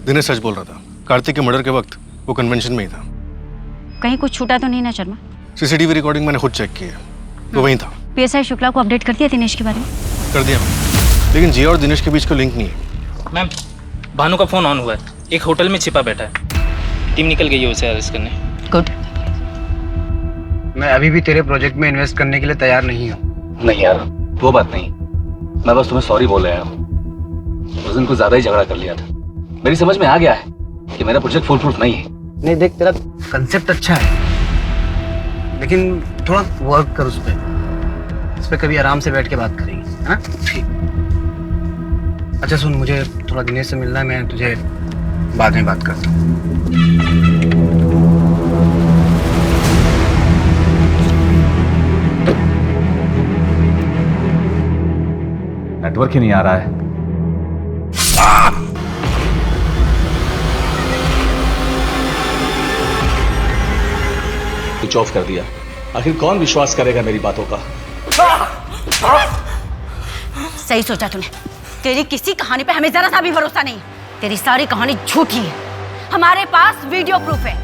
Dinesh सच बोल रहा था। कार्तिक के मर्डर के वक्त वो कन्वेंशन में ही था। कहीं कुछ छूटा तो नहीं ना शर्मा? सीसीटीवी रिकॉर्डिंग मैंने खुद चेक की है, वो वहीं था। पीएसआई शुक्ला को अपडेट कर दिया दिनेश के बारे में? कर दिया मैम, लेकिन जिया और दिनेश के बीच कोई लिंक नहीं है। मैम, भानु का फोन ऑन हुआ है, एक होटल में छिपा बैठा है। टीम निकल गई है उसे अरेस्ट करने। गुड। मैं अभी भी तेरे प्रोजेक्ट में इन्वेस्ट करने के लिए तैयार नहीं हूँ। नहीं यार, वो बात नहीं। मैं बस तुम्हें सॉरी बोल रहा हूँ। उस दिन कुछ ज्यादा ही झगड़ा कर लिया था। मेरी समझ में आ गया है कि मेरा प्रोजेक्ट फुल प्रूफ नहीं है। नहीं देख, तेरा कंसेप्ट अच्छा है, लेकिन थोड़ा वर्क कर उस पर कभी आराम से बैठ के बात करेंगे, है ना? ठीक। अच्छा सुन, मुझे थोड़ा दिनेश से मिलना है, मैं तुझे बाद में बात करता हूँ। नेटवर्क ही नहीं आ रहा है। स्विच ऑफ कर दिया। आखिर कौन विश्वास करेगा मेरी बातों का? सही सोचा तूने। तेरी किसी कहानी पे हमें जरा सा भी भरोसा नहीं। तेरी सारी कहानी झूठी है। हमारे पास वीडियो प्रूफ है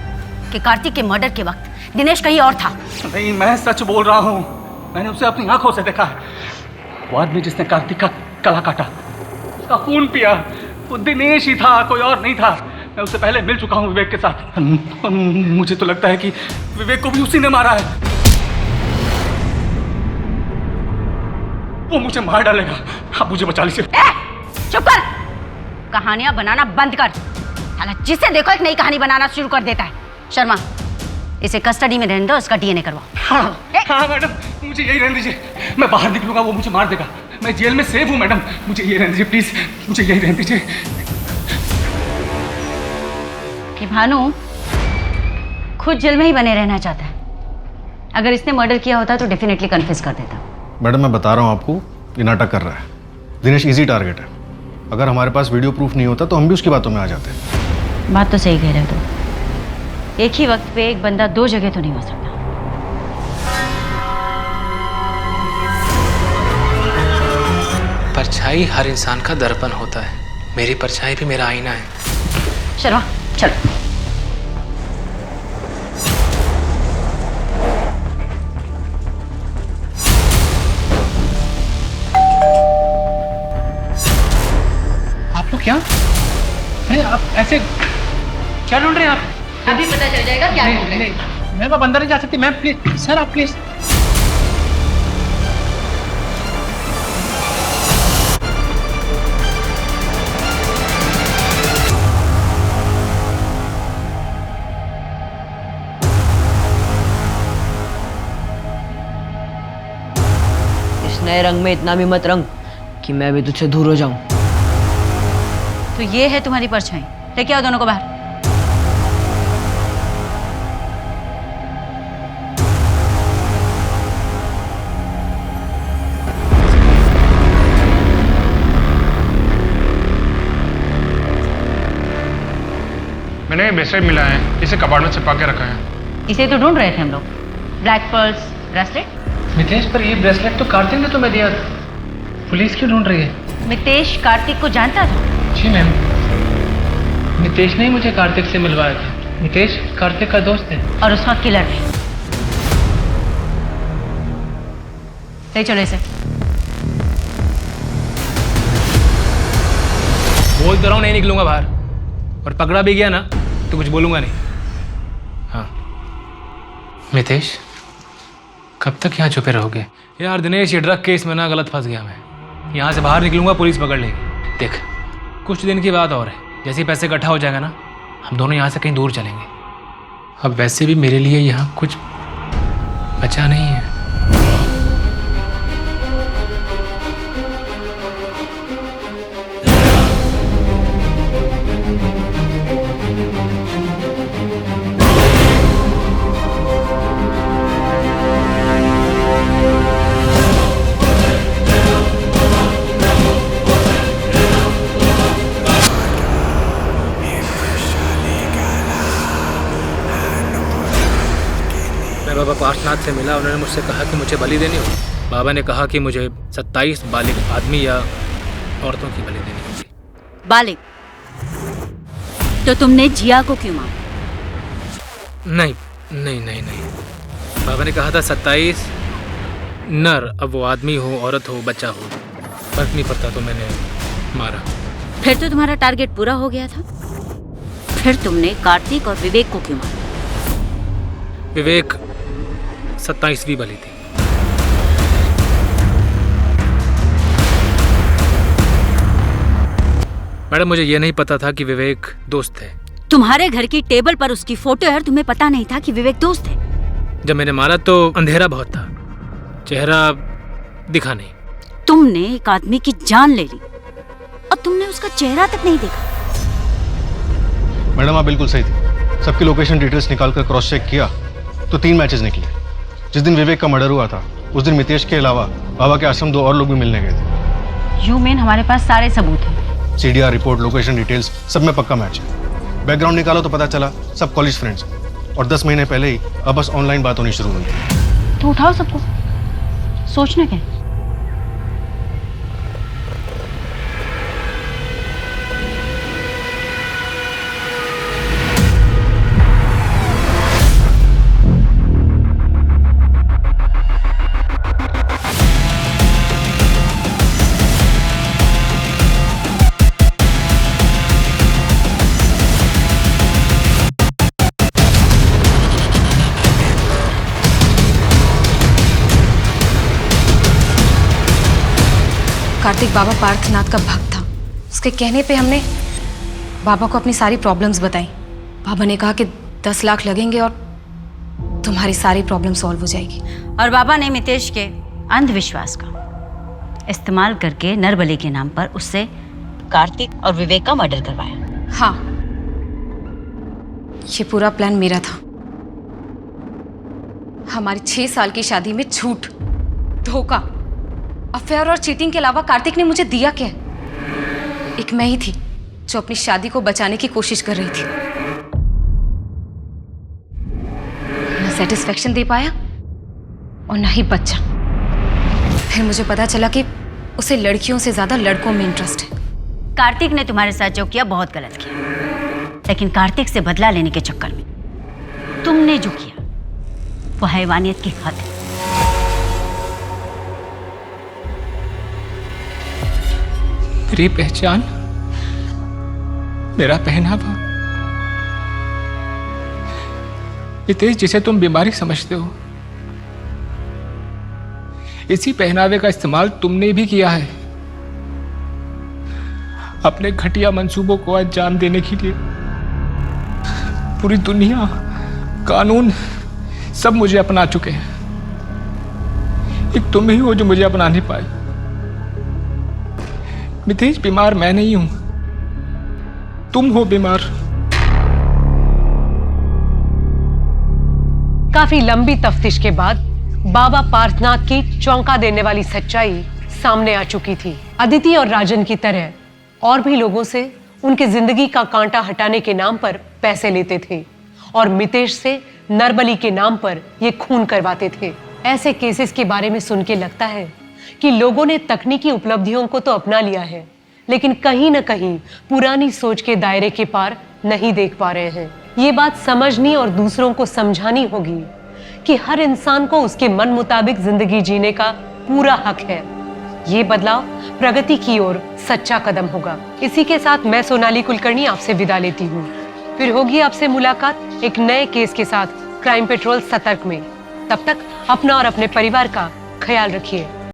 कि कार्तिक के मर्डर के वक्त दिनेश कहीं और था। नहीं, मैं सच बोल रहा हूँ। मैंने उसे अपनी आंखों से देखा है। वो आदमी जिसने कार्तिक का गला काटा, उसका खून पिया, वो दिनेश ही था, कोई और नहीं था। मैं उससे पहले मिल चुका हूँ विवेक के साथ और मुझे तो लगता है कि विवेक को भी उसी ने मारा है। वो मुझे मार डालेगा। आप मुझे बचा लीजिए। चुप कर, कहानियां बनाना बंद कर। साला जिसे देखो एक नई कहानी बनाना शुरू कर देता है। शर्मा, इसे कस्टडी में रहने दो, इसका डीएनए करवाओ। हाँ मैडम, मुझे यही रहने दीजिए। मैं बाहर निकलूंगा वो मुझे मार देगा। मैं जेल में सेफ हूँ मैडम, मुझे यही रहने दीजिए प्लीज, मुझे यही रहने दीजिए। कि भानु खुद जेल में ही बने रहना चाहता है। अगर इसने मर्डर किया होता तो डेफिनेटली कन्फेस कर देता। मैडम मैं बता रहा हूँ आपको, ये नाटक कर रहा है। दिनेश इजी टारगेट है। अगर हमारे पास वीडियो प्रूफ नहीं होता तो हम भी उसकी बातों में आ जाते। बात तो सही कह रहे हो तुम। एक ही वक्त पे एक बंदा दो जगह तो नहीं हो सकता। परछाई हर इंसान का दर्पण होता है। मेरी परछाई भी मेरा आईना है। शर्मा चलो। आप लोग क्या? अरे आप ऐसे क्या ढूंढ रहे हैं आप? अभी पता चल जाएगा क्या ढूंढ रहे हैं। मैम आप अंदर नहीं जा सकती। मैम प्लीज, सर आप प्लीज। इस नए रंग में इतना भी मत रंग कि मैं भी तुझसे दूर हो जाऊं। तो ये है तुम्हारी परछाई। लेके आओ दोनों को बाहर। मैंने ब्रेसलेट मिला है, इसे कबाड़ में छिपा के रखा है। इसे तो ढूंढ रहे थे हम लोग। Black pearls bracelet. मितेश, पर ये ब्रेसलेट तो कार्तिक ने तुम्हें दिया था। पुलिस क्यों ढूंढ रही है? मितेश कार्तिक को जानता था? जी मैम, मितेश ने ही मुझे कार्तिक से मिलवाया था। मितेश कार्तिक का दोस्त है और उसका किलर भी। ले चलो इसे। बोल तो रहा हूँ नहीं निकलूंगा बाहर, और पकड़ा भी गया ना तो कुछ बोलूंगा नहीं। हाँ मितेश, कब तक यहाँ छुपे रहोगे? यार दिनेश, ये ड्रग केस में ना गलत फंस गया मैं। यहाँ से बाहर निकलूंगा पुलिस पकड़ लेगी। देख कुछ दिन की बात और है, जैसे ही पैसे इकट्ठा हो जाएगा ना हम दोनों यहाँ से कहीं दूर चलेंगे। अब वैसे भी मेरे लिए यहाँ कुछ बचा नहीं है। बाबा पार्शनाथ से मिला। उन्होंने मुझसे कहा कि मुझे बलि देनी होगी। बाबा ने कहा कि मुझे 27 बालिग आदमी या औरतों की बलि देनी होगी। बालिग? तो तुमने जिया को क्यों मारा? नहीं नहीं नहीं नहीं, बाबा ने कहा था 27 नर, अब वो आदमी हो औरत हो बच्चा हो फर्क नहीं पड़ता, तो मैंने मारा। फिर तो तुम्हारा टारगेट पूरा हो गया था। फिर तुमने कार्तिक और विवेक को क्यों मारा? विवेक 27वीं बलि थी। मैडम मुझे यह नहीं पता था कि विवेक दोस्त है। तुम्हारे घर की टेबल पर उसकी फोटो है और तुम्हें पता नहीं था कि विवेक दोस्त है। जब मैंने मारा तो अंधेरा बहुत था, चेहरा दिखा नहीं। तुमने एक आदमी की जान ले ली और तुमने उसका चेहरा तक नहीं देखा। मैडम आप बिल्कुल सही थी। सबकी लोकेशन डिटेल्स निकालकर क्रॉस चेक किया तो 3 मैचेस निकले। जिस दिन विवेक का मर्डर हुआ था उस दिन मितेश के अलावा बाबा के आश्रम 2 और लोग भी मिलने गए थे। यू मीन हमारे पास सारे सबूत हैं? CDR रिपोर्ट, लोकेशन डिटेल्स सब में पक्का मैच है। बैकग्राउंड निकालो तो पता चला सब कॉलेज फ्रेंड्स हैं और 10 महीने पहले ही अब बस ऑनलाइन बात होनी शुरू हुई। तो उठाओ सबको, सोचना क्या? कार्तिक बाबा पार्थनाथ का भक्त था। उसके कहने पे हमने बाबा को अपनी सारी प्रॉब्लम्स बताई। बाबा ने कहा कि 10 लाख लगेंगे और तुम्हारी सारी प्रॉब्लम सॉल्व हो जाएगी। और बाबा ने मितेश के अंधविश्वास का इस्तेमाल करके नरबली के नाम पर उससे कार्तिक और विवेक का मर्डर करवाया। हाँ, ये पूरा प्लान मेरा था। हमारी 6 साल की शादी में झूठ, धोखा, अफेयर और चीटिंग के अलावा कार्तिक ने मुझे दिया क्या? एक मैं ही थी जो अपनी शादी को बचाने की कोशिश कर रही थी। न सेटिस्फेक्शन दे पाया और न ही बच्चा। फिर मुझे पता चला कि उसे लड़कियों से ज्यादा लड़कों में इंटरेस्ट है। कार्तिक ने तुम्हारे साथ जो किया बहुत गलत किया, लेकिन कार्तिक से बदला लेने के चक्कर में तुमने जो किया वो हैवानियत की हद है। मेरी पहचान, मेरा पहनावा, मितेश जिसे तुम बीमारी समझते हो, इसी पहनावे का इस्तेमाल तुमने भी किया है अपने घटिया मंसूबों को अंजाम देने के लिए। पूरी दुनिया, कानून सब मुझे अपना चुके हैं, एक तुम ही हो जो मुझे अपना नहीं पाए। मितेश, बीमार मैं नहीं हूं, तुम हो बीमार। काफी लंबी तफ्तीश के बाद बाबा पार्थनाथ की चौंका देने वाली सच्चाई सामने आ चुकी थी। अदिति और राजन की तरह और भी लोगों से उनकी जिंदगी का कांटा हटाने के नाम पर पैसे लेते थे और मितेश से नरबली के नाम पर ये खून करवाते थे। ऐसे केसेस के बारे में सुन के लगता है कि लोगों ने तकनीकी उपलब्धियों को तो अपना लिया है, लेकिन कहीं ना कहीं पुरानी सोच के दायरे के पार नहीं देख पा रहे हैं। ये बात समझनी और दूसरों को समझानी होगी कि हर इंसान को उसके मन मुताबिक जिंदगी जीने का पूरा हक है। ये बदलाव प्रगति की ओर सच्चा कदम होगा। इसी के साथ मैं सोनाली कुलकर्णी आपसे विदा लेती हूँ। फिर होगी आपसे मुलाकात एक नए केस के साथ क्राइम पेट्रोल सतर्क में। तब तक अपना और अपने परिवार का ख्याल रखिए।